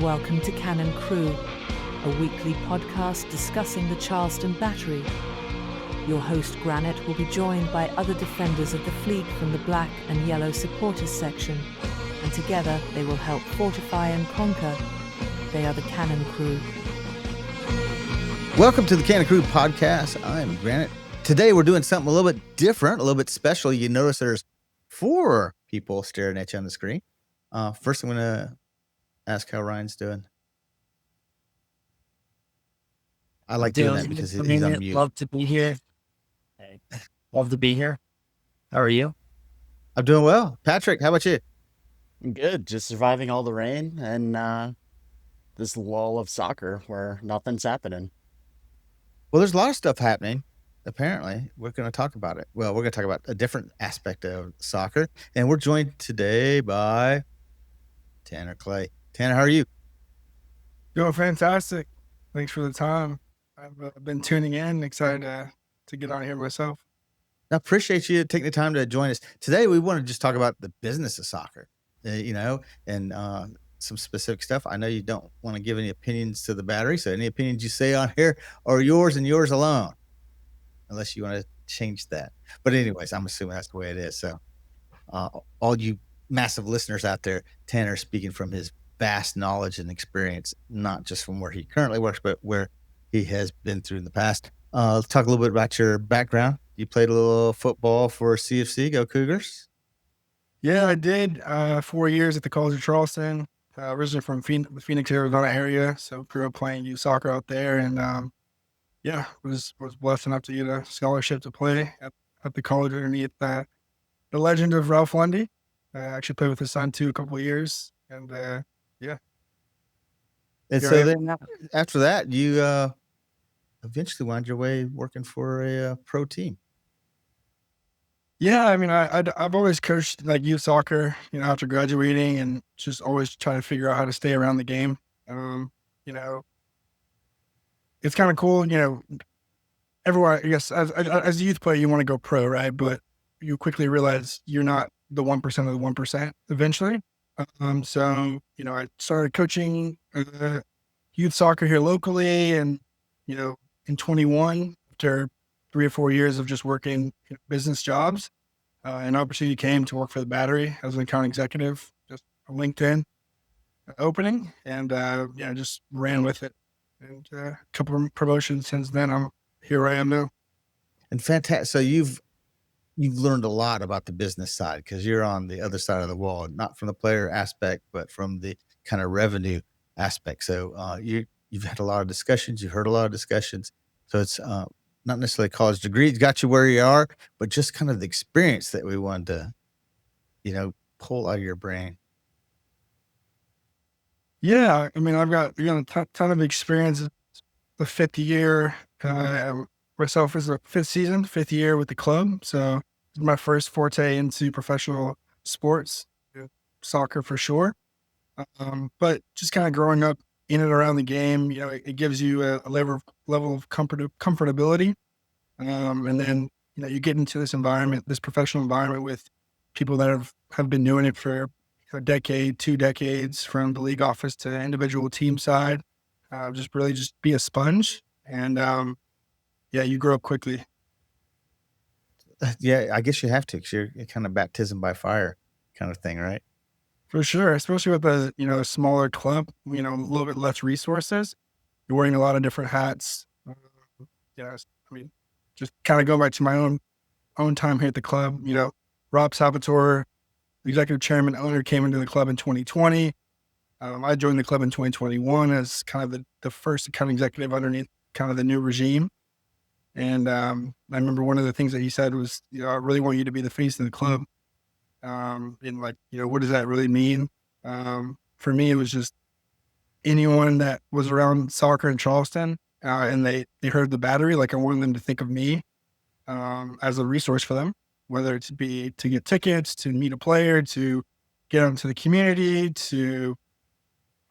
welcome to Cannon Crew, a weekly podcast discussing the Charleston Battery. Your host Granite will be joined by other defenders of the fleet from the black and yellow supporters section, and together they will help fortify and conquer. They are the Cannon Crew. Welcome to the Cannon Crew podcast. I'm Granite. Today we're doing something a little bit different, a little bit special. You notice there's 4 people staring at you on the screen. First, I'm going to ask how Ryan's doing. I like doing that because he's on mute. Love to be here. Hey, love to be here. How are you? I'm doing well. Patrick, how about you? I'm good. Just surviving all the rain and this lull of soccer where nothing's happening. Well, there's a lot of stuff happening. Apparently, we're going to talk about it. Well, we're going to talk about a different aspect of soccer. And we're joined today by Tanner Clay. Tanner, how are you? Doing fantastic. Thanks for the time. I've been tuning in, excited to get on here myself. I appreciate you taking the time to join us. Today, we want to just talk about the business of soccer, and some specific stuff. I know you don't want to give any opinions to the Battery, so any opinions you say on here are yours and yours alone, unless you want to change that. But anyways, I'm assuming that's the way it is. So all you massive listeners out there, Tanner speaking from his vast knowledge and experience, not just from where he currently works, but where he has been through in the past. Let's talk a little bit about your background. You played a little football for CFC, Go Cougars. Yeah, I did 4 years at the College of Charleston, originally from the Phoenix, Arizona area. So grew up playing youth soccer out there, and was blessed enough to get a scholarship to play at the college underneath the legend of Ralph Lundy. I actually played with his son too a couple of years, and yeah. And so then after that, you eventually wound your way working for a pro team. Yeah, I mean, I've always coached like youth soccer, after graduating, and just always trying to figure out how to stay around the game. It's kind of cool, everyone, I guess, as a youth player, you want to go pro, right? But you quickly realize you're not the 1% of the 1% eventually. So, I started coaching youth soccer here locally, and, in 21, after 3 or 4 years of just working business jobs, an opportunity came to work for the Battery as an account executive, just a LinkedIn opening, and just ran with it. And a couple of promotions since then. Here I am now. And fantastic. So you've learned a lot about the business side because you're on the other side of the wall, not from the player aspect, but from the kind of revenue aspect. So you've had a lot of discussions. You've heard a lot of discussions. So it's not necessarily a college degree. It's got you where you are, but just kind of the experience that we wanted to, pull out of your brain. Yeah, I mean, I've got a ton of experience. The 5th year, myself is the 5th season, 5th year with the club. So it's my first forte into professional sports, soccer for sure. But just kind of growing up in and around the game, it gives you a level of comfortability. And then, you get into this environment, this professional environment with people that have been doing it for a decade, 2 decades, from the league office to individual team side. Just be a sponge, and you grow up quickly. Yeah, I guess you have to, because you're kind of baptism by fire kind of thing, right? For sure, especially with a smaller club, a little bit less resources. You're wearing a lot of different hats. I mean, just kind of going back to my own time here at the club. Rob Salvatore, the executive chairman, owner, came into the club in 2020. I joined the club in 2021 as kind of the first account executive underneath kind of the new regime. And I remember one of the things that he said was, I really want you to be the face of the club. What does that really mean? For me, it was just anyone that was around soccer in Charleston and they heard the Battery, I wanted them to think of me as a resource for them, whether it be to get tickets, to meet a player, to get out into the community, to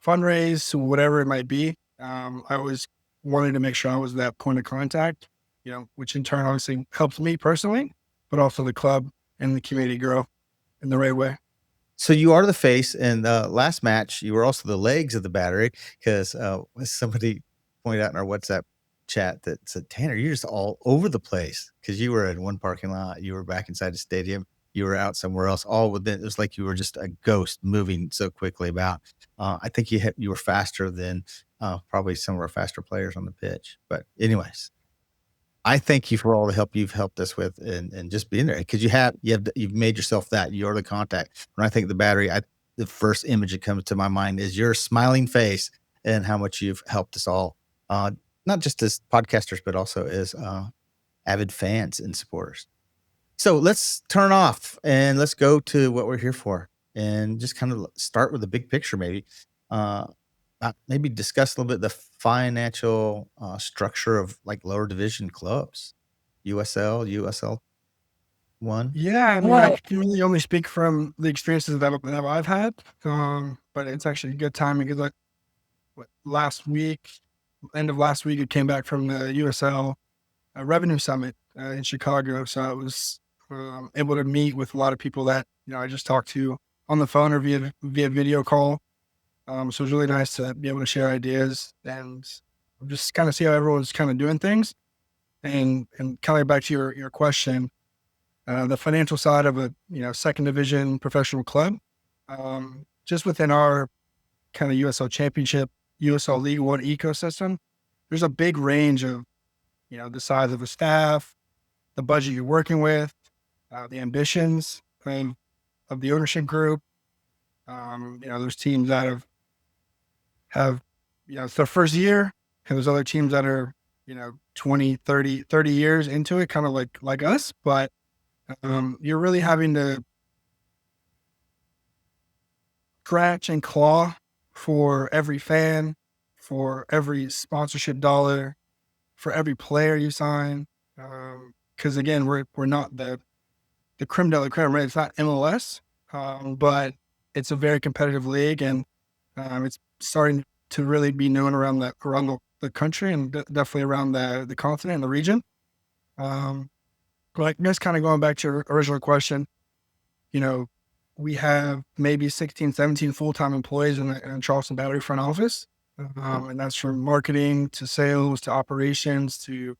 fundraise, to whatever it might be. I always wanted to make sure I was that point of contact, which in turn obviously helped me personally, but also the club and the community grow in the right way. So you are the face, and the last match, you were also the legs of the Battery, because somebody pointed out in our WhatsApp chat that said, Tanner, you're just all over the place, because you were in one parking lot, you were back inside the stadium, you were out somewhere else, all within. It was like you were just a ghost moving so quickly about. I think you were faster than probably some of our faster players on the pitch. But anyways, I thank you for all the help you've helped us with, and just being there, because you've made yourself that. You're the contact. When I think the Battery, the first image that comes to my mind is your smiling face and how much you've helped us all, not just as podcasters, but also as avid fans and supporters. So let's turn off and let's go to what we're here for, and just kind of start with the big picture, maybe. Maybe discuss a little bit the financial structure of like lower division clubs, USL 1. Yeah, I mean, I can really only speak from the experiences that I've had, but it's actually a good time because like end of last week, it came back from the USL Revenue Summit in Chicago. So I was able to meet with a lot of people that I just talked to on the phone or via video call. So it was really nice to be able to share ideas and just kind of see how everyone's kind of doing things. And kind of back to your question, the financial side of a second division professional club, just within our kind of USL Championship, USL League One ecosystem, there's a big range of the size of the staff, the budget you're working with, the ambitions of the ownership group. There's teams that have it's their first year, and there's other teams that are 20, 30 years into it, kind of like us, but you're really having to scratch and claw for every fan, for every sponsorship dollar, for every player you sign. Because again, we're not the creme de la creme, right? It's not MLS, but it's a very competitive league, and it's starting to really be known around the country, and definitely around the continent and the region. But I guess kind of going back to your original question, we have maybe 16, 17 full-time employees in the Charleston Battery front office. And that's from marketing to sales to operations to,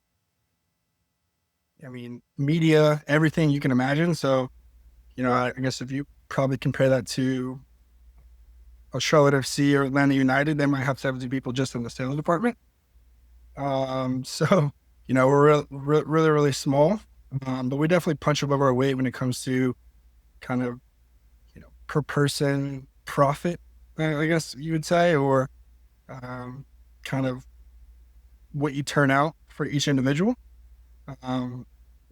media, everything you can imagine. So, I guess if you probably compare that to a Charlotte FC or Atlanta United, they might have 70 people just in the sales department. So, we're really, really small, but we definitely punch above our weight when it comes to kind of, per person profit, I guess you would say, or kind of what you turn out for each individual.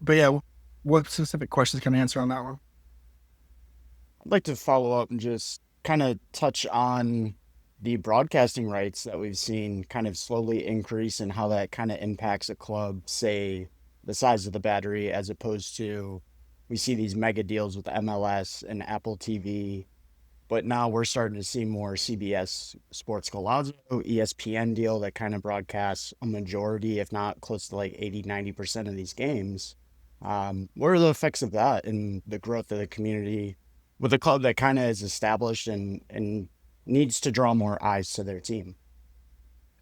But yeah, what specific questions can I answer on that one? I'd like to follow up and just kind of touch on the broadcasting rights that we've seen kind of slowly increase and how that kind of impacts a club, say the size of the Battery, as opposed to we see these mega deals with MLS and Apple TV, but now we're starting to see more CBS Sports Golazo, ESPN deal that kind of broadcasts a majority, if not close to like 80, 90% of these games. What are the effects of that in the growth of the community with a club that kind of is established and needs to draw more eyes to their team?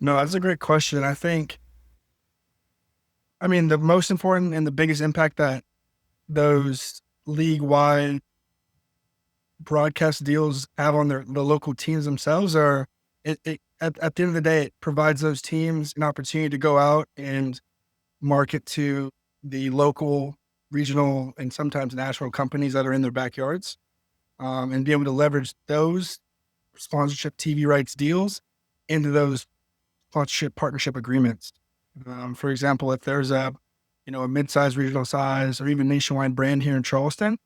No, that's a great question. I think, the most important and the biggest impact that those league-wide broadcast deals have on the local teams themselves are, at the end of the day, it provides those teams an opportunity to go out and market to the local, regional, and sometimes national companies that are in their backyards, and be able to leverage those sponsorship TV rights deals into those sponsorship partnership agreements. For example, if there's a mid-sized, regional size, or even nationwide brand here in Charleston,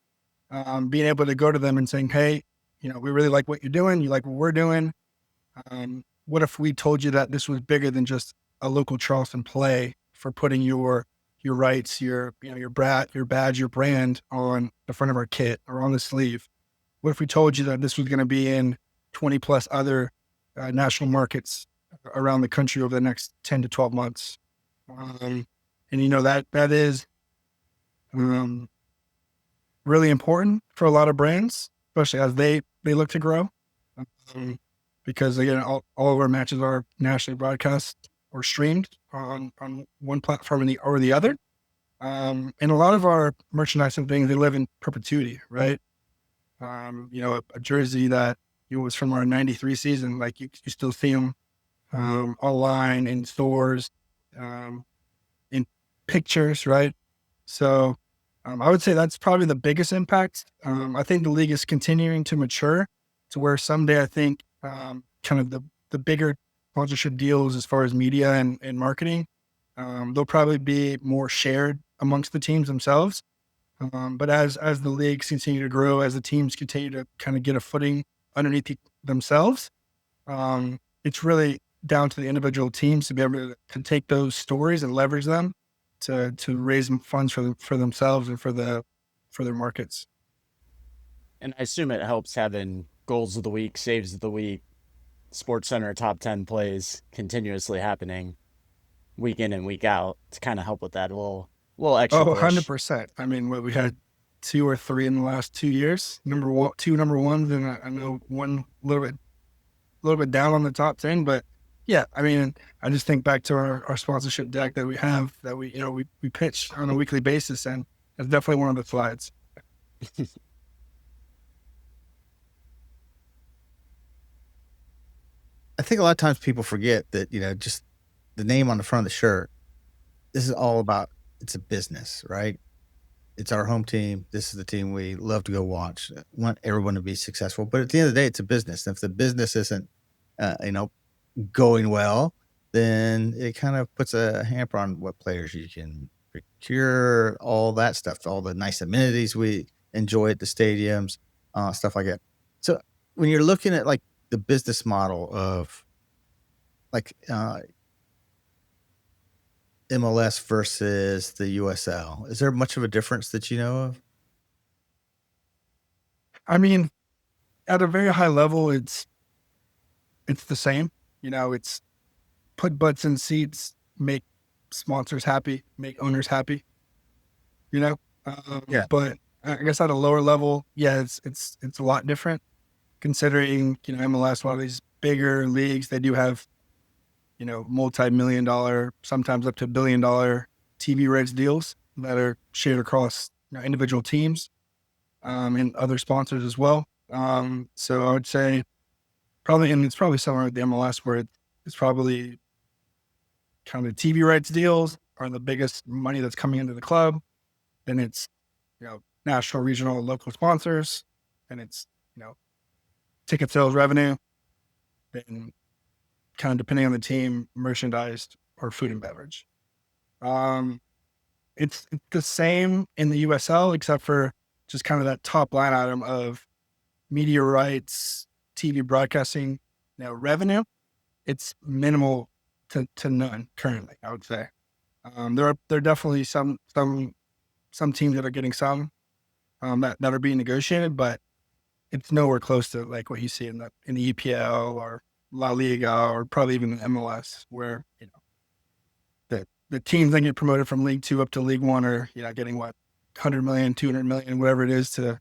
being able to go to them and saying, hey, we really like what you're doing. You like what we're doing. What if we told you that this was bigger than just a local Charleston play for putting your rights, your badge, your brand on the front of our kit or on the sleeve? What if we told you that this was going to be in 20 plus other national markets around the country over the next 10 to 12 months? And that is really important for a lot of brands. especially as they look to grow. Um, because again, all of our matches are nationally broadcast or streamed on one platform or the other. And a lot of our merchandise and things, they live in perpetuity, right? A jersey that was from our '93 season, like you still see them online in stores, in pictures, right? So I would say that's probably the biggest impact. I think the league is continuing to mature to where someday I think kind of the bigger sponsorship deals as far as media and marketing, they'll probably be more shared amongst the teams themselves. But as the leagues continue to grow, as the teams continue to kind of get a footing underneath themselves, it's really down to the individual teams to be able to take those stories and leverage them to raise funds for themselves and for their markets. And I assume it helps having goals of the week, saves of the week, Sports Center top 10 plays continuously happening week in and week out to kind of help with that little extra push. 100%. I mean, we had 2 or 3 in the last 2 years. Two number ones, and I know one a little bit down on the top 10, but yeah, I mean, I just think back to our sponsorship deck that we have that we pitch on a weekly basis, and it's definitely one of the slides. I think a lot of times people forget that, just the name on the front of the shirt, this is all about, it's a business, right? It's our home team. This is the team we love to go watch. Want everyone to be successful. But at the end of the day, it's a business. And if the business isn't, going well, then it kind of puts a hamper on what players you can procure, all that stuff, all the nice amenities we enjoy at the stadiums, stuff like that. So when you're looking at like the business model of like MLS versus the USL, is there much of a difference that you know of? I mean, at a very high level, it's the same. It's put butts in seats, make sponsors happy, make owners happy. Yeah. But I guess at a lower level, yeah, it's a lot different. Considering MLS, a lot of these bigger leagues, they do have multi-million-dollar, sometimes up to billion-dollar TV rights deals that are shared across individual teams and other sponsors as well. So I would say probably, and it's probably somewhere with the MLS where it's probably kind of TV rights deals are the biggest money that's coming into the club. Then it's national, regional, local sponsors, and it's ticket sales revenue. Then kind of depending on the team, merchandise or food and beverage. It's the same in the USL, except for just kind of that top line item of media rights, TV broadcasting, revenue. It's minimal to none currently, I would say. There are definitely some teams that are getting some that are being negotiated, but it's nowhere close to like what you see in the EPL or La Liga or probably even the MLS, where the teams that get promoted from League 2 up to League 1 are getting what, 100 million, 200 million, whatever it is, to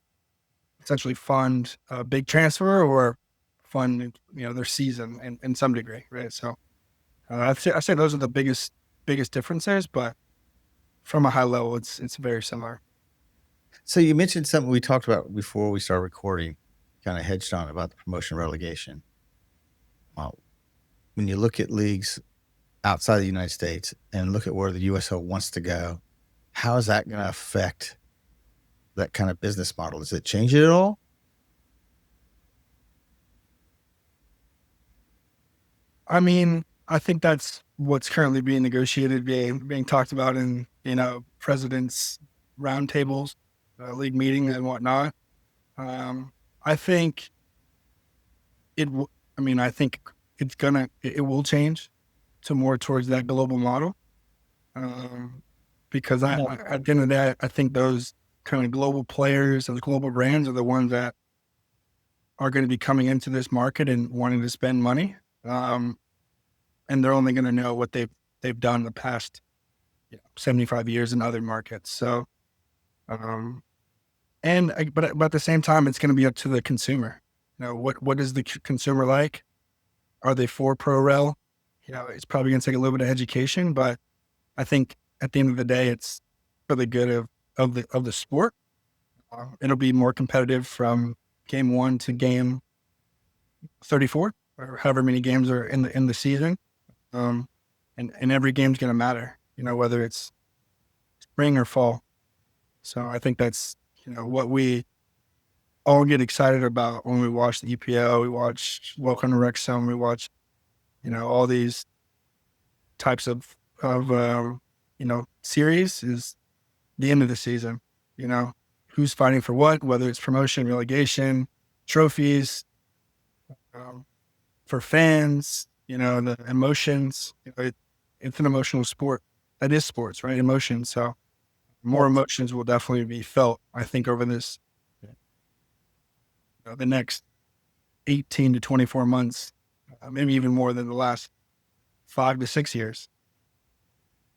essentially fund a big transfer or fund their season in some degree, right? So I say those are the biggest differences, but from a high level, it's very similar. So you mentioned something we talked about before we started recording, kind of hedged on about the promotion relegation. When you look at leagues outside the United States and look at where the USL wants to go, how is that going to affect that kind of business model? Does it change it at all? I mean, I think that's what's currently being negotiated, being talked about in presidents' roundtables, league meeting and whatnot. I think I think it will change to more towards that global model. Because at the end of the day, I think those kind of global players and the global brands are the ones that are going to be coming into this market and wanting to spend money. And they're only going to know what they've done the past 75 years in other markets. So But at the same time, it's going to be up to the consumer. What is the consumer like? Are they for pro rel? It's probably going to take a little bit of education, but I think at the end of the day, it's for the good of the sport. It'll be more competitive from game 1 to game 34, or however many games are in the season. And every game's going to matter, whether it's spring or fall. So I think that's, what we all get excited about when we watch the EPL, we watch Welcome to Wrexham, we watch, all these types of series is the end of the season, who's fighting for what, whether it's promotion, relegation, trophies, for fans, the emotions, it's an emotional sport. That is sports, right? Emotions. So more emotions will definitely be felt, I think, over this, the next 18 to 24 months, maybe even more than the last 5 to 6 years.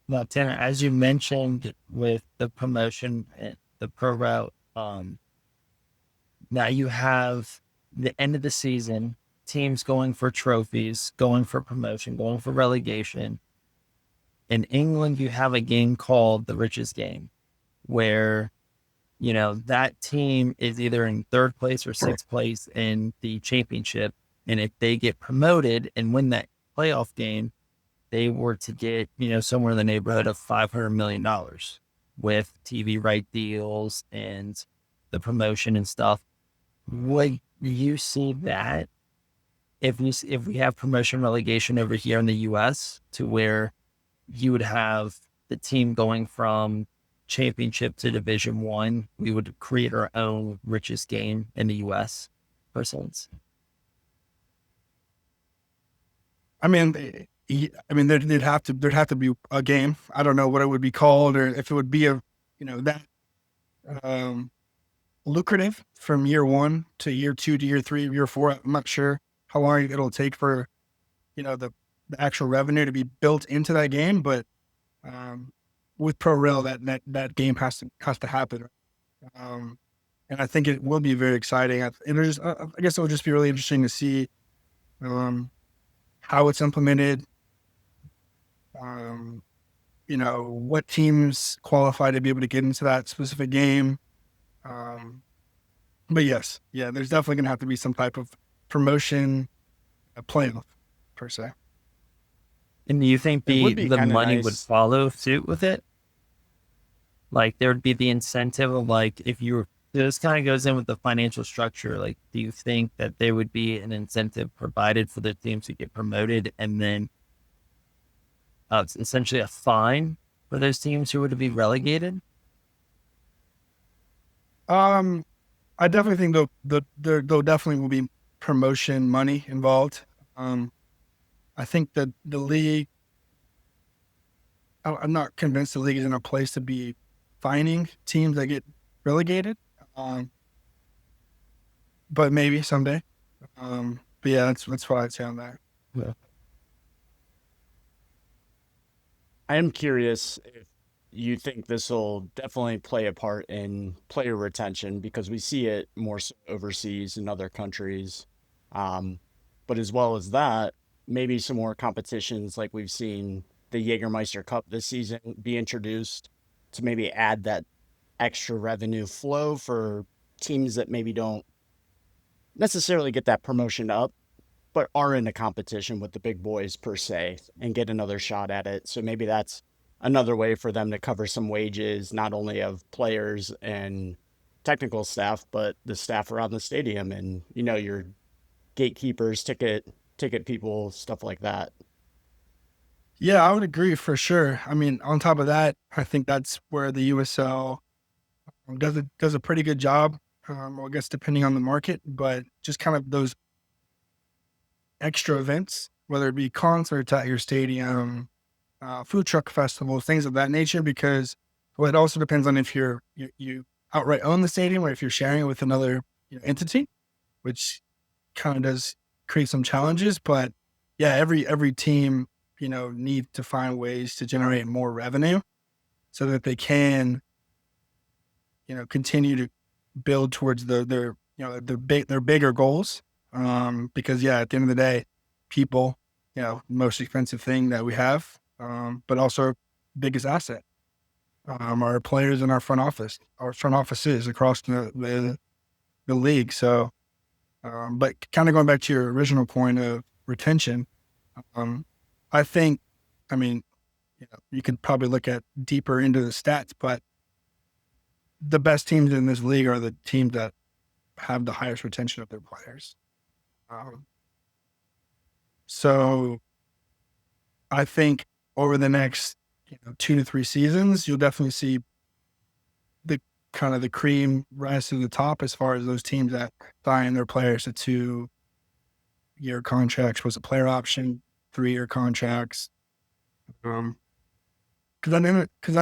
Now, Tanner, as you mentioned with the promotion and the pro route, now you have the end of the season, teams going for trophies, going for promotion, going for relegation. In England, you have a game called the Riches Game, where, that team is either in 3rd place or 6th place in the championship. And if they get promoted and win that playoff game, they were to get, somewhere in the neighborhood of $500 million with TV right deals and the promotion and stuff. Would you see that if we have promotion relegation over here in the US, to where you would have the team going from championship to Division 1, we would create our own Richest Game in the US, for instance? There'd have to be a game. I don't know what it would be called, or if it would be that lucrative from year 1 to year 2 to year 3, year 4. I'm not sure how long it'll take for, the actual revenue to be built into that game. But with pro rel, that game has to happen. And I think it will be very exciting. I guess it will just be really interesting to see how it's implemented. What teams qualify to be able to get into that specific game. But yes, there's definitely going to have to be some type of promotion, a playoff per se. And do you think the money would follow suit with it? Like, there would be the incentive of, like, this kind of goes in with the financial structure. Like, do you think that there would be an incentive provided for the teams to get promoted, and then it's essentially a fine for those teams who were to be relegated? I definitely think there definitely will be promotion money involved. I think that the league, I'm not convinced the league is in a place to be fining teams that get relegated. But maybe someday. But yeah, that's what I'd say on that. Yeah. I am curious if you think this will definitely play a part in player retention, because we see it more so overseas in other countries. But as well as that, maybe some more competitions like we've seen the Jägermeister Cup this season be introduced to maybe add that extra revenue flow for teams that maybe don't necessarily get that promotion up, but are in a competition with the big boys per se, and get another shot at it. So maybe that's another way for them to cover some wages, not only of players and technical staff, but the staff around the stadium and, your gatekeepers, ticket people, stuff like that. Yeah, I would agree for sure. On top of that, I think that's where the USL does a pretty good job, I guess depending on the market, but just kind of those extra events, whether it be concerts at your stadium, food truck festivals, things of that nature, because it also depends on if you outright own the stadium or if you're sharing it with another entity, which kind of does create some challenges. But yeah, every team, need to find ways to generate more revenue so that they can, continue to build towards their their bigger goals. Because at the end of the day, people, most expensive thing that we have, but also our biggest asset, our players in our front offices across the league. So, but kind of going back to your original point of retention, I think, I mean, you could probably look at deeper into the stats, but the best teams in this league are the teams that have the highest retention of their players. So I think over the next 2 to 3 seasons, you'll definitely see the kind of the cream rise to the top as far as those teams that sign their players to 2-year contracts was a player option, 3-year contracts. Because at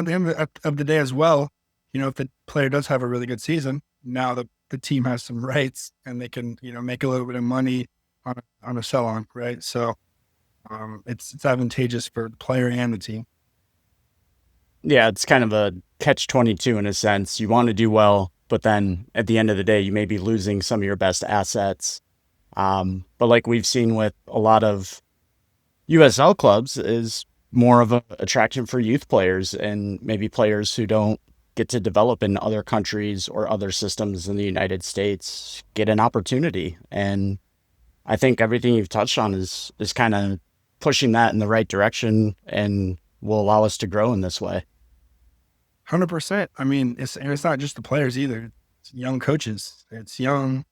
the end of the day as well, if the player does have a really good season, now the team has some rights and they can make a little bit of money on a sell on, right? So it's advantageous for the player and the team. Yeah, it's kind of a catch-22 in a sense. You want to do well, but then at the end of the day, you may be losing some of your best assets. But like we've seen with a lot of USL clubs, is more of an attraction for youth players and maybe players who don't get to develop in other countries or other systems in the United States get an opportunity. And I think everything you've touched on is kind of pushing that in the right direction and will allow us to grow in this way. 100%. I mean, it's not just the players either. It's young coaches. It's young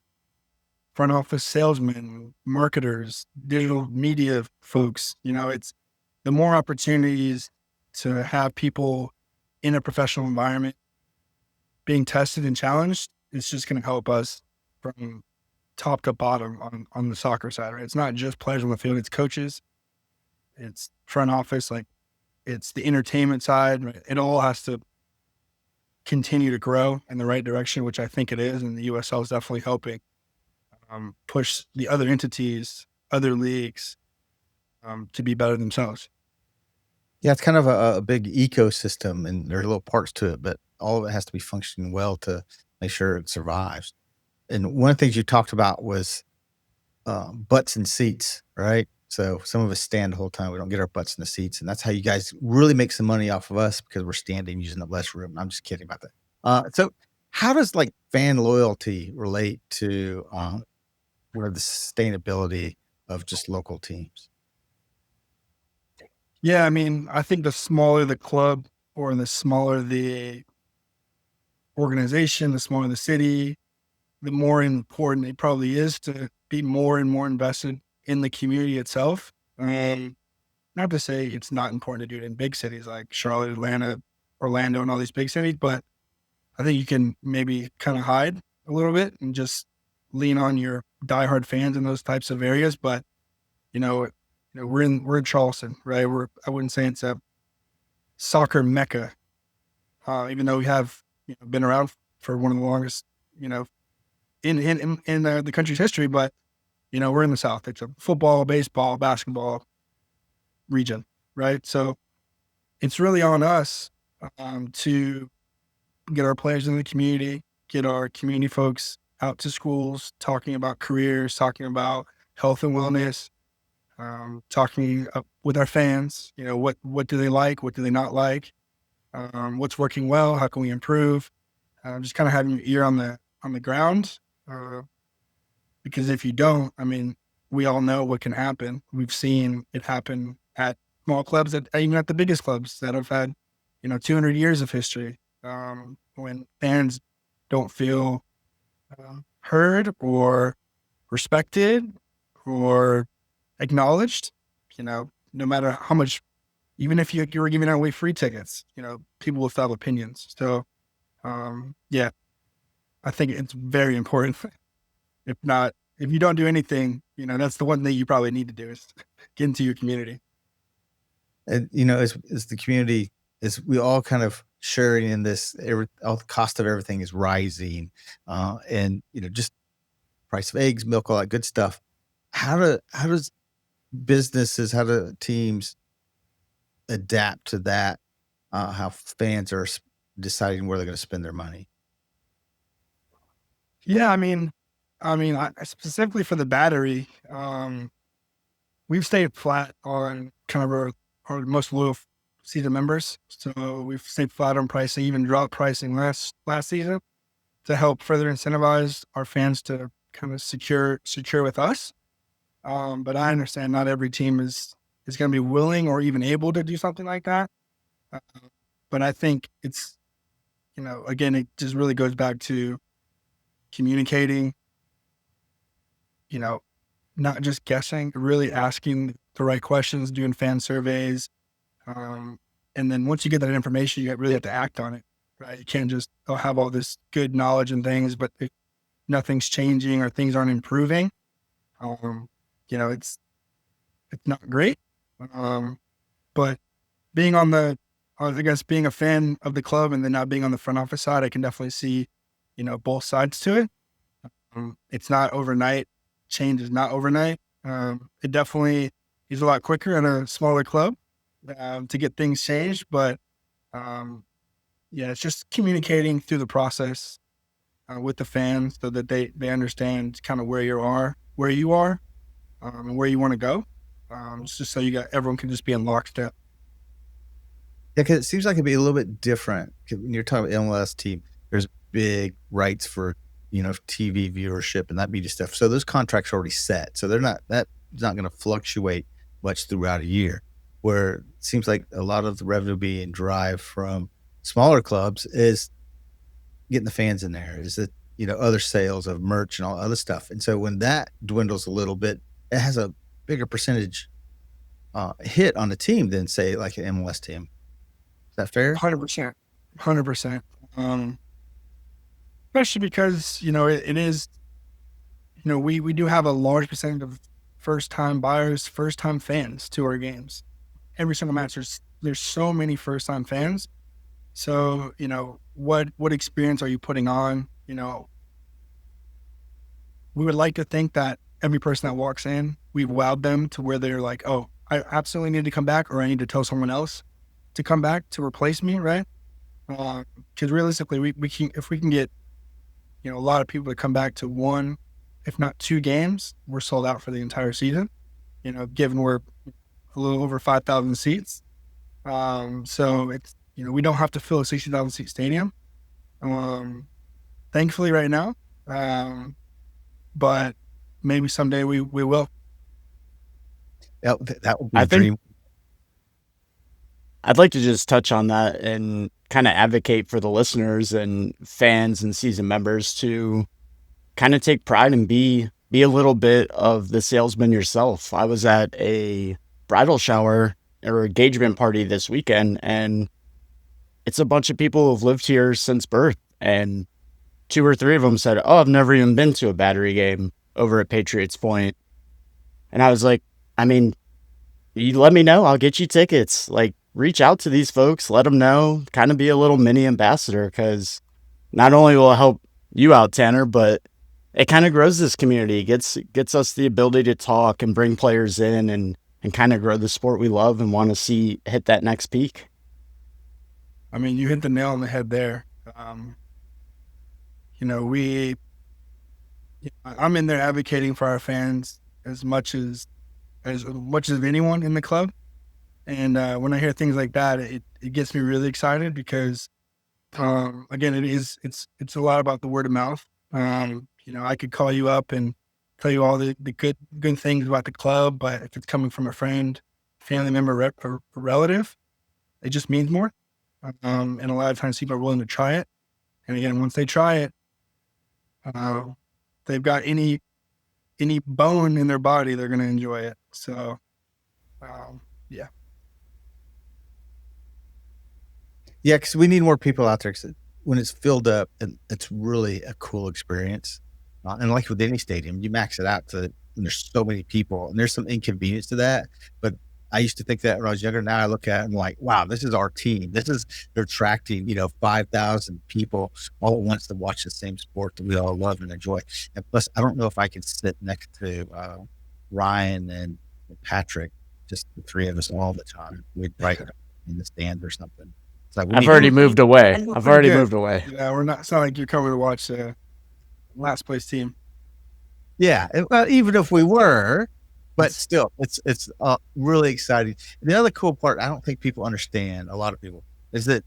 front office salesmen, marketers, digital media folks. It's the more opportunities to have people in a professional environment being tested and challenged. It's just going to help us from top to bottom on the soccer side, right? It's not just players on the field. It's coaches. It's front office. Like, it's the entertainment side. Right? It all has to continue to grow in the right direction, which I think it is. And the USL is definitely helping push the other entities, other leagues to be better themselves. Yeah, it's kind of a big ecosystem, and there are little parts to it, but all of it has to be functioning well to make sure it survives. And one of the things you talked about was butts and seats, right? So some of us stand the whole time. We don't get our butts in the seats. And that's how you guys really make some money off of us, because we're standing using the less room. I'm just kidding about that. So how does fan loyalty relate to where the sustainability of just local teams? Yeah, I mean, I think the smaller the club or the smaller the organization, the smaller the city, the more important it probably is to be more and more invested in the community itself. Not to say it's not important to do it in big cities like Charlotte, Atlanta, Orlando, and all these big cities, but I think you can maybe kind of hide a little bit and just lean on your diehard fans in those types of areas. But we're in Charleston, right? I wouldn't say it's a soccer mecca, even though we have been around for one of the longest, in the country's history. But we're in the South. It's a football, baseball, basketball region, right? So it's really on us to get our players in the community, get our community folks out to schools, talking about careers, talking about health and wellness, talking with our fans. What do they like? What do they not like? What's working well? How can we improve? Just kind of having your ear on the ground. Because if you don't, I mean, we all know what can happen. We've seen it happen at small clubs, even at the biggest clubs that have had, 200 years of history. When fans don't feel heard or respected or acknowledged, no matter how much, even if you were giving away free tickets, people will still have opinions. So, yeah, I think it's very important. If you don't do anything, that's the one thing you probably need to do is get into your community. And, as the community, is we all kind of sharing in this, all the cost of everything is rising. And, just price of eggs, milk, all that good stuff. How does businesses, how do teams adapt to that? How fans are deciding where they're going to spend their money? Yeah, specifically for the battery, we've stayed flat on kind of our most loyal season members. So we've stayed flat on pricing, even dropped pricing last season to help further incentivize our fans to kind of secure with us. But I understand not every team is going to be willing or even able to do something like that. Uh, but I think it's, again, it just really goes back to communicating, not just guessing, really asking the right questions, doing fan surveys. And then once you get that information, you really have to act on it, right? You can't just have all this good knowledge and things, but nothing's changing or things aren't improving. It's not great. But being being a fan of the club and then not being on the front office side, I can definitely see, both sides to it. It's not overnight. Change is not overnight. It definitely is a lot quicker at a smaller club to get things changed. But it's just communicating through the process with the fans so that they understand kind of where you are, and where you want to go. Just so everyone can just be in lockstep. Yeah, because it seems like it'd be a little bit different. When you're talking about MLS team, there's big rights for TV viewership and that media stuff. So those contracts are already set. So that's not going to fluctuate much throughout a year. Where it seems like a lot of the revenue being derived from smaller clubs is getting the fans in there. Is it other sales of merch and all other stuff. And so when that dwindles a little bit, it has a bigger percentage hit on the team than say like an MLS team. Is that fair? 100%. 100%. Especially because, it is, we do have a large percentage of first-time buyers, first-time fans to our games. Every single match, there's so many first-time fans. So, what experience are you putting on? We would like to think that every person that walks in, we've wowed them to where they're like, oh, I absolutely need to come back, or I need to tell someone else to come back to replace me, right? Because realistically, we can, if we can get, a lot of people to come back to one, if not two games, we're sold out for the entire season. Given we're a little over 5,000 seats, so it's we don't have to fill a 60,000 seat stadium. Thankfully, right now, but maybe someday we will. That would be a dream. I'd like to just touch on that and kind of advocate for the listeners and fans and season members to kind of take pride and be a little bit of the salesman yourself. I was at a bridal shower or engagement party this weekend, and it's a bunch of people who've lived here since birth, and 2 or 3 of them said, oh, I've never even been to a Battery game over at Patriots Point. And I was like, you let me know, I'll get you tickets. Like, reach out to these folks, let them know, kind of be a little mini ambassador, because not only will it help you out, Tanner, but it kind of grows this community, gets us the ability to talk and bring players in and kind of grow the sport we love and want to see hit that next peak. You hit the nail on the head there. I'm in there advocating for our fans as much as anyone in the club. And when I hear things like that, it gets me really excited because, again, it's a lot about the word of mouth. I could call you up and tell you all the good things about the club, but if it's coming from a friend, family member, or relative, it just means more. And a lot of times people are willing to try it. And again, once they try it, they've got any bone in their body, they're going to enjoy it. So, yeah. Yeah, because we need more people out there. Because when it's filled up, and it's really a cool experience. And like with any stadium, you max it out and there's so many people, and there's some inconvenience to that. But I used to think that when I was younger. Now I look at it and I'm like, wow, this is our team. They're attracting 5,000 people all at once to watch the same sport that we all love and enjoy. And plus, I don't know if I could sit next to Ryan and Patrick, just the 3 of us all the time. We'd right in the stand or something. I've already moved away. Yeah, we're not. It's not like you're coming to watch last place team. Yeah, well, even if we were, but still, it's really exciting. The other cool part, I don't think people understand, a lot of people, is that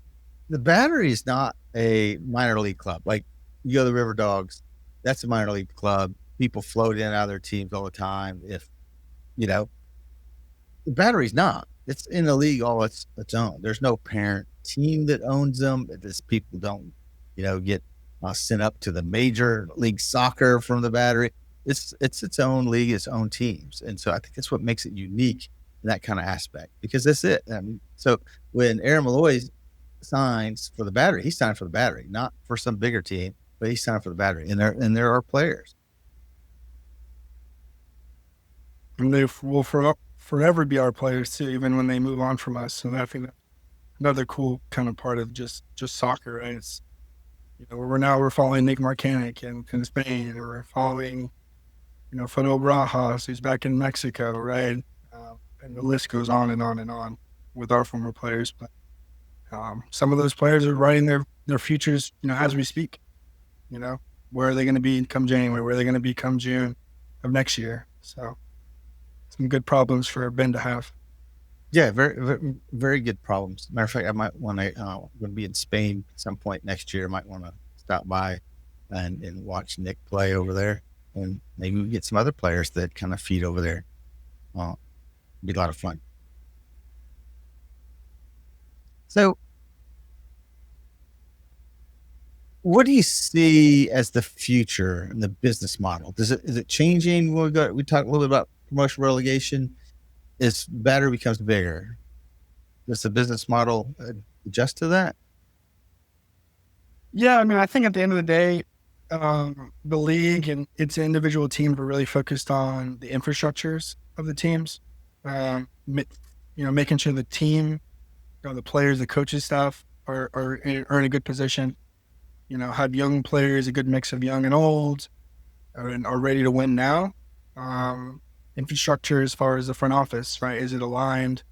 the Battery is not a minor league club. Like, you go to the River Dogs, that's a minor league club. People float in and out of their teams all the time. If, the Battery's not. It's in a league all its own. There's no parent team that owns them. This people don't, get sent up to the major league soccer from the Battery. It's its own league, its own teams. And so I think that's what makes it unique in that kind of aspect, because that's it. I mean, so when Aaron Malloy signs for the Battery, he signed for the Battery, not for some bigger team, but he signed for the Battery, and there are players. And they will forever be our players too, even when they move on from us. So I think that's another cool kind of part of just soccer, right? It's, we're following Nick Marcanic in Spain, and we're following, Fado Barajas, who's back in Mexico, right? And the list goes on and on and on with our former players. But some of those players are writing their futures, as we speak. Where are they going to be come January? Where are they going to be come June of next year? So some good problems for Ben to have. Yeah, very, very, very good problems. Matter of fact, I might want to, going to be in Spain at some point next year. I might want to stop by and watch Nick play over there. And maybe we get some other players that kind of feed over there. It'd be a lot of fun. So, what do you see as the future and the business model? Is it changing? We talked a little bit about promotion relegation. As Battery becomes bigger, does the business model adjust to that? Yeah, I mean, I think at the end of the day, the league and its individual teams are really focused on the infrastructures of the teams. Making sure the team, the players, the coaches, staff are in a good position. Have young players, a good mix of young and old, and are ready to win now. Infrastructure as far as the front office, right? Is it aligned?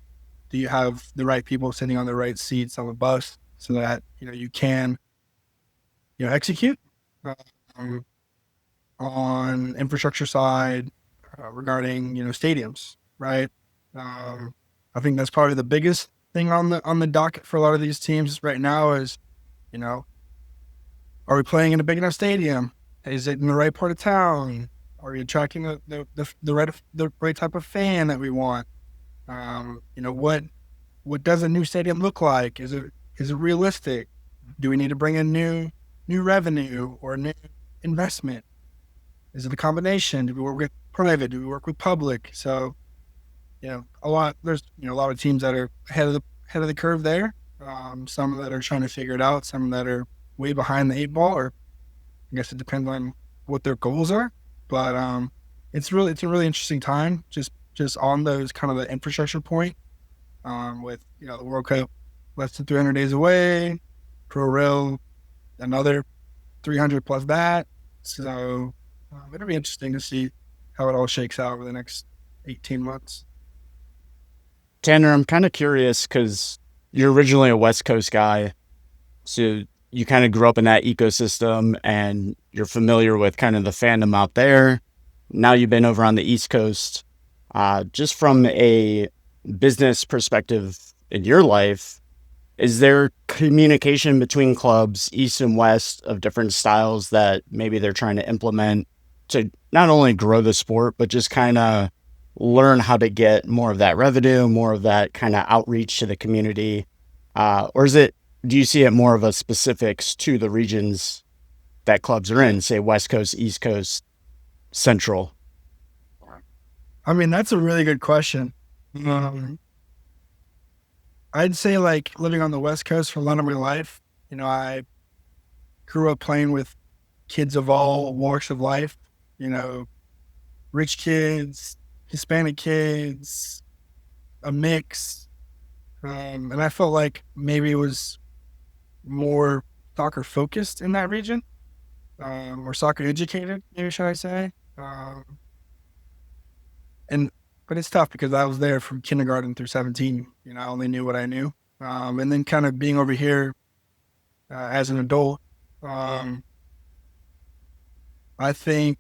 Do you have the right people sitting on the right seats on the bus so that you can execute on infrastructure side regarding stadiums, right? I think that's probably the biggest thing on the docket for a lot of these teams right now is, are we playing in a big enough stadium? Is it in the right part of town? Are we attracting the right type of fan that we want? What does a new stadium look like? Is it realistic? Do we need to bring in new revenue or new investment? Is it a combination? Do we work with private? Do we work with public? So, there's a lot of teams that are ahead of the curve there. Some that are trying to figure it out. Some that are way behind the 8 ball, or I guess it depends on what their goals are. But it's a really interesting time just on those kind of the infrastructure point, with the World Cup less than 300 days away, Pro Rail another 300 plus that. So it'll be interesting to see how it all shakes out over the next 18 months. Tanner, I'm kind of curious because you're originally a West Coast guy, so you kind of grew up in that ecosystem and you're familiar with kind of the fandom out there. Now you've been over on the East Coast. Just from a business perspective in your life, is there communication between clubs, East and West, of different styles that maybe they're trying to implement to not only grow the sport, but just kind of learn how to get more of that revenue, more of that kind of outreach to the community? Or do you see it more of a specifics to the regions that clubs are in, say West Coast, East Coast, Central? I mean, that's a really good question. I'd say like living on the West Coast for a lot of my life, I grew up playing with kids of all walks of life, rich kids, Hispanic kids, a mix. And I felt like maybe it was more soccer focused in that region, or soccer educated, maybe should I say. But it's tough because I was there from kindergarten through 17. I only knew what I knew. And then kind of being over here as an adult, I think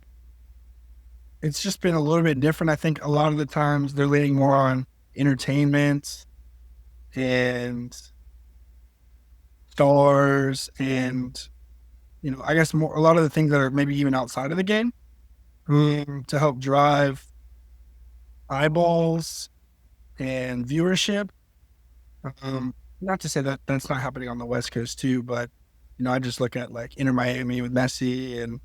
it's just been a little bit different. I think a lot of the times they're leaning more on entertainment and stars and, I guess a lot of the things that are maybe even outside of the game to help drive eyeballs and viewership. Not to say that that's not happening on the West Coast too, but, I just look at like Inter Miami with Messi and,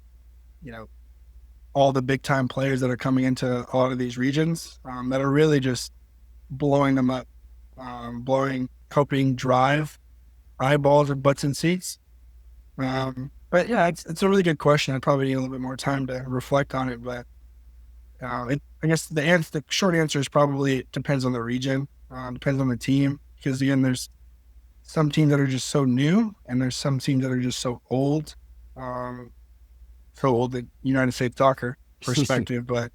all the big time players that are coming into a lot of these regions that are really just blowing them up, helping drive eyeballs or butts and seats. But yeah, it's a really good question. I'd probably need a little bit more time to reflect on it, but I guess the short answer is probably it depends on the region, depends on the team, because again, there's some teams that are just so new, and there's some teams that are just so old in United States soccer perspective. But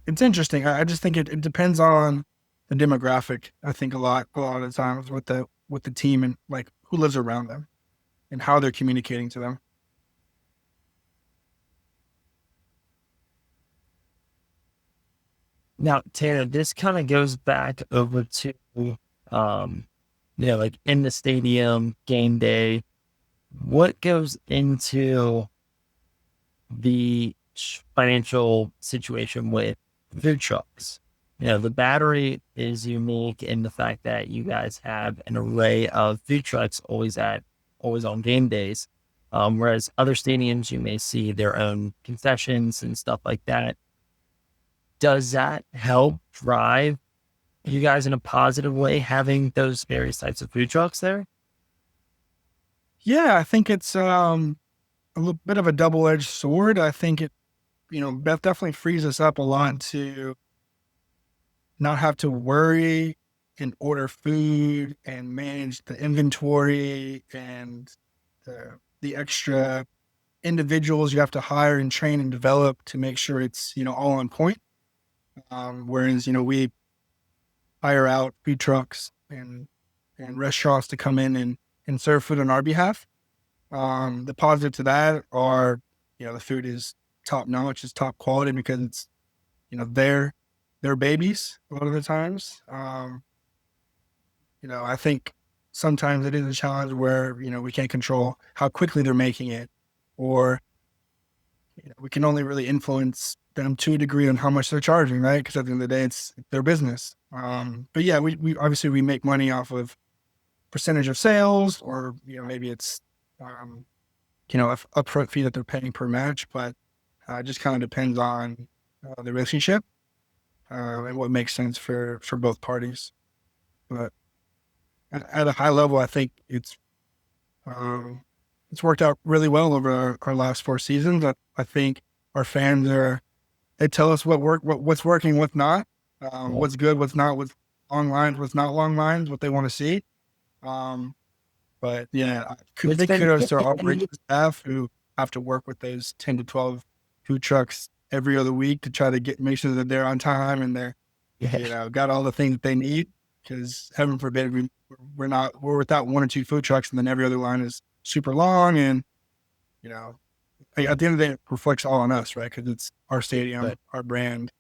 it's interesting. I just think it depends on the demographic. I think a lot of the times with the team and like who lives around them and how they're communicating to them. Now, Tanner, this kind of goes back over to, like in the stadium, game day. What goes into the financial situation with food trucks? The Battery is unique in the fact that you guys have an array of food trucks always on game days. Whereas other stadiums, you may see their own concessions and stuff like that. Does that help drive you guys in a positive way, having those various types of food trucks there? Yeah, I think it's a little bit of a double-edged sword. I think it, definitely frees us up a lot to not have to worry and order food and manage the inventory and the extra individuals you have to hire and train and develop to make sure it's, all on point. Whereas, we hire out food trucks and restaurants to come in and serve food on our behalf. The positive to that are, the food is top notch, it's top quality because it's, their babies a lot of the times. I think sometimes it is a challenge where, we can't control how quickly they're making it, or, we can only really influence them to a degree on how much they're charging, right? Because at the end of the day, it's their business. But yeah, we obviously we make money off of percentage of sales, or, maybe it's, upfront fee that they're paying per match, but it just kind of depends on the relationship and what makes sense for both parties. But at a high level, I think it's worked out really well over our last 4 seasons. I think our fans they tell us what's working, what's not, what's good, what's not, what's long lines, what's not long lines, what they want to see. But yeah, big kudos to our operations staff who have to work with those 10 to 12 food trucks every other week to try to make sure that they're on time and they're, got all the things that they need. Because heaven forbid we're without 1 or 2 food trucks, and then every other line is super long, and at the end of the day, it reflects all on us, right? Because it's our stadium, our brand.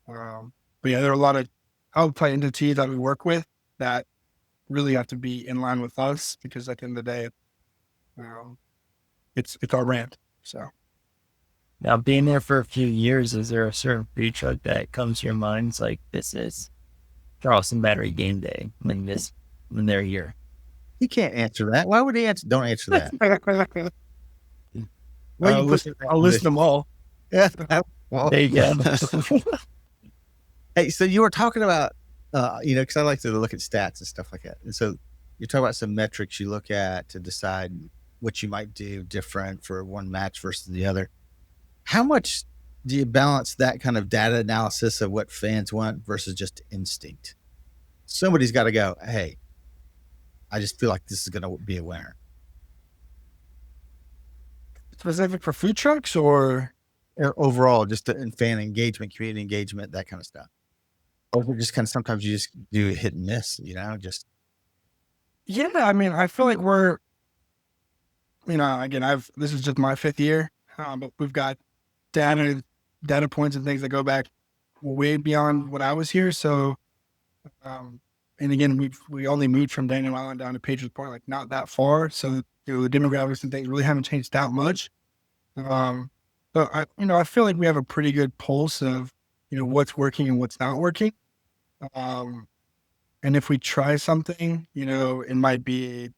But yeah, there are a lot of outside entities that we work with that really have to be in line with us, because at the end of the day, it's our brand. So now, being there for a few years, is there a certain food truck that comes to your mind? It's like, this is Charleston Battery game day when they're here. He can't answer that. Why would he answer? Don't answer that. I'll list them all. Yeah. Well, There you go. hey, so you were talking about, because I like to look at stats and stuff like that. And so you're talking about some metrics you look at to decide what you might do different for one match versus the other. How much do you balance that kind of data analysis of what fans want versus just instinct? Somebody's got to go, hey, I just feel like this is going to be a winner. Specific for food trucks or overall, just in fan engagement, community engagement, that kind of stuff? Or just kind of sometimes you just do hit and miss, just. Yeah, I mean, I feel like we're again, this is just my 5th year, but we've got data points and things that go back way beyond when I was here. So, and again, we only moved from Daniel Island down to Patriots Point, like not that far. So, the demographics and things really haven't changed that much. So I feel like we have a pretty good pulse of, what's working and what's not working. And if we try something, it might be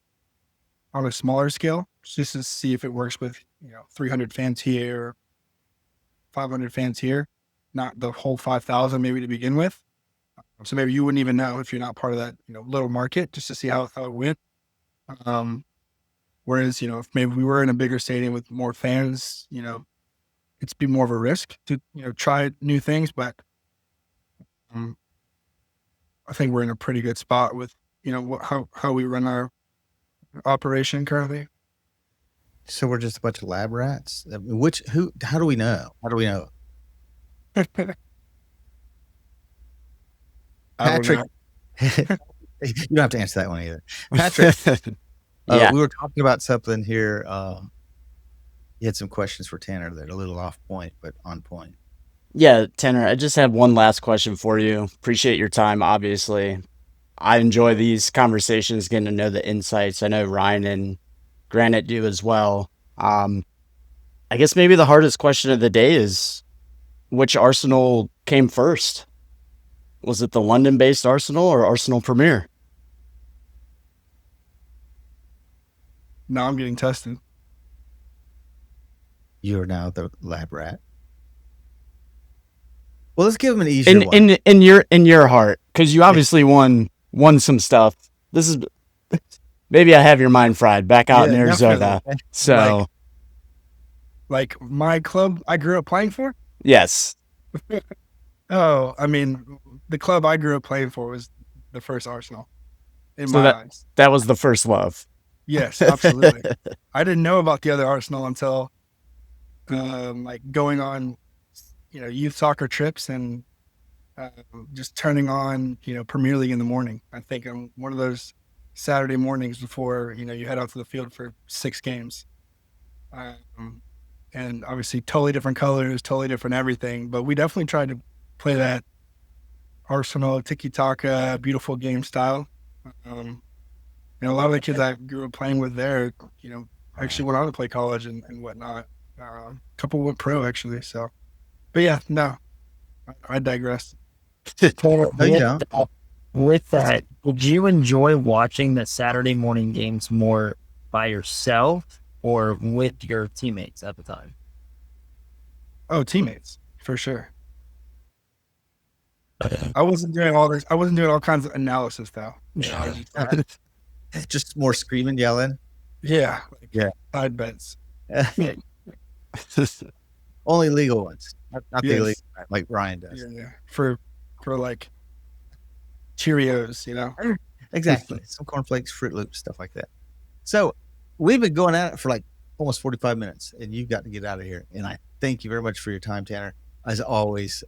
on a smaller scale, just to see if it works with, 300 fans here, 500 fans here, not the whole 5,000 maybe to begin with. So maybe you wouldn't even know if you're not part of that, little market, just to see how it went. Whereas, if maybe we were in a bigger stadium with more fans, it's be more of a risk to, try new things. But I think we're in a pretty good spot with, how we run our operation currently. So we're just a bunch of lab rats. I mean, how do we know? How do we know? Patrick, you don't have to answer that one either. Patrick, Yeah. we were talking about something here. You had some questions for Tanner that are a little off point, but on point. Yeah, Tanner, I just have one last question for you. Appreciate your time, obviously. I enjoy these conversations, getting to know the insights. I know Ryan and Granite do as well. I guess maybe the hardest question of the day is, which Arsenal came first? Was it the London-based Arsenal or Arsenal Premier? Now I'm getting tested. You are now the lab rat. Well, let's give him an easier one. In your heart, because you obviously won some stuff. This is maybe I have your mind fried back out in Arizona. Definitely. So, like my club I grew up playing for. yes. Oh, I mean, the club I grew up playing for was the first Arsenal. In So my eyes, that was the first love. yes, absolutely. I didn't know about the other Arsenal until, like going on, youth soccer trips and just turning on, Premier League in the morning. I think on one of those Saturday mornings before, you head out to the field for 6 games. And obviously totally different colors, totally different everything. But we definitely tried to play that Arsenal tiki-taka, beautiful game style. And a lot of the kids I grew up playing with there, actually went on to play college and whatnot. A couple went pro, actually. So, but yeah, no, I digress. With that, did you enjoy watching the Saturday morning games more by yourself or with your teammates at the time? Oh, teammates, for sure. I wasn't doing all this. I wasn't doing all kinds of analysis, though. Just more screaming, yelling. Yeah. Yeah. Side bets. Only legal ones, not the Yes. illegal, like Ryan does. Yeah. For like Cheerios, Exactly. Some cornflakes, Fruit Loops, stuff like that. So we've been going at it for like almost 45 minutes, and you've got to get out of here. And I thank you very much for your time, Tanner. As always,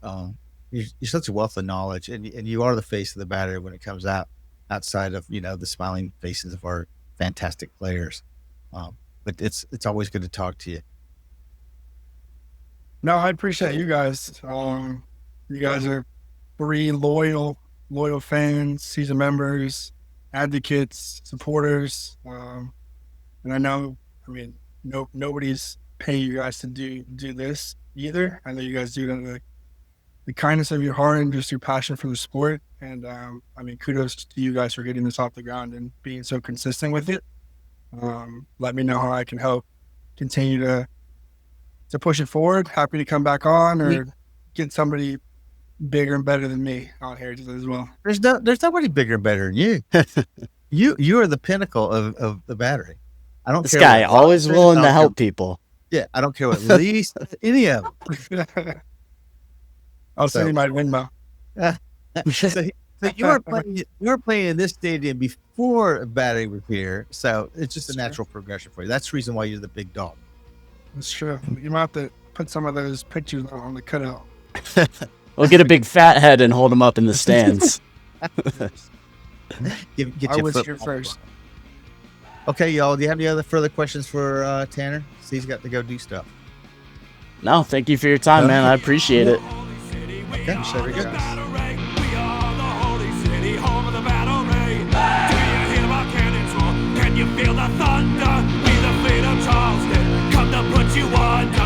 you're such a wealth of knowledge, and you are the face of the Battery when it comes out outside of the smiling faces of our fantastic players. But it's always good to talk to you. No, I appreciate you guys. You guys are 3 loyal fans, season members, advocates, supporters. And I know, nobody's paying you guys to do this either. I know you guys do it out of the kindness of your heart and just your passion for the sport. And kudos to you guys for getting this off the ground and being so consistent with it. Let me know how I can help continue to push it forward. Happy to come back on or get somebody bigger and better than me on here as well. There's nobody bigger and better than you. You are the pinnacle of the Battery. I don't This care. guy what always Rob willing says, to I don't help care- people. Yeah, I don't care what least any of them. I'll send you my Venmo. So you were playing in this stadium before Battery was here, so it's just a natural progression for you. That's the reason why you're the big dog. That's true. You might have to put some of those pictures on the cutout. We'll get a big fat head and hold him up in the stands. Get I your was foot here on the first. block. Okay, y'all. Do you have any other further questions for Tanner? So he's got to go do stuff. No, thank you for your time, man. I appreciate it. Okay, so there you go. Can you feel the thunder? We the fleet of Charleston, come to put you under.